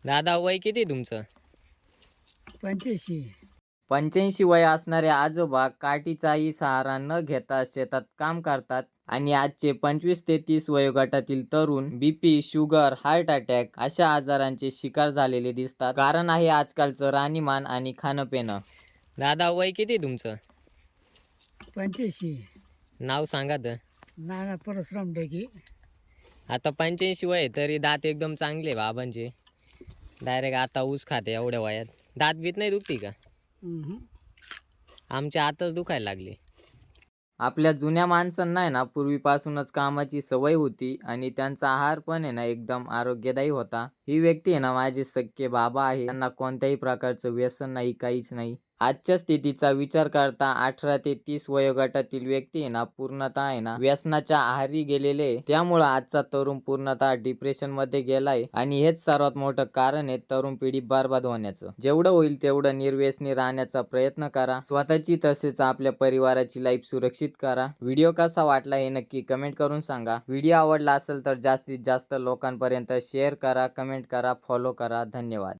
दादा वय किती तुमचं? 85. 85 वय असणारे आजोबा काठीचाही सहारा न घेता शेतात काम करतात आणि आजचे 25 ते 30 वयोगटातील तरुण बीपी, शुगर, हार्ट अटॅक अशा आजारांचे शिकार झालेले दिसतात. कारण आहे आजकालचं राहणीमान आणि खाणं-पिणं. दादा वय किती तुमचं? 85. नाव सांगा तर. नाना परशुराम ढगे. आता 85 वय आहे, तरी दात एकदम चांगले आहे बाबांचे. डायरेक्ट आता ऊस खाते एवढ्या वयात. दात बीत नाही दुखती का? आमच्या आताच दुखायला लागले. आपल्या जुन्या माणसांना आहे ना पूर्वीपासूनच कामाची सवय होती आणि त्यांचा आहार पण आहे ना एकदम आरोग्यदायी होता. ही व्यक्ती आहे ना माझे सख्खे बाबा आहे. त्यांना कोणत्याही प्रकारचं व्यसन नाही, काहीच नाही. आजच्या स्थितीचा विचार करता 18 ते 30 वयोगटातील व्यक्ती आहे ना पूर्णतः आहे ना व्यसनाच्या आहारी गेलेले आहे. त्यामुळं आजचा तरुण पूर्णतः डिप्रेशन मध्ये गेलाय आणि हेच सर्वात मोठं कारण आहे तरुण पिढी बरबाद होण्याचं. जेवढं होईल तेवढं निर्व्यसनी राहण्याचा प्रयत्न करा. स्वतःची तसेच आपल्या परिवाराची लाईफ सुरक्षित करा. व्हिडिओ कसा वाटला हे नक्की कमेंट करून सांगा. व्हिडिओ आवडला असेल तर जास्तीत जास्त लोकांपर्यंत शेअर करा, कमेंट करा, फॉलो करा. धन्यवाद.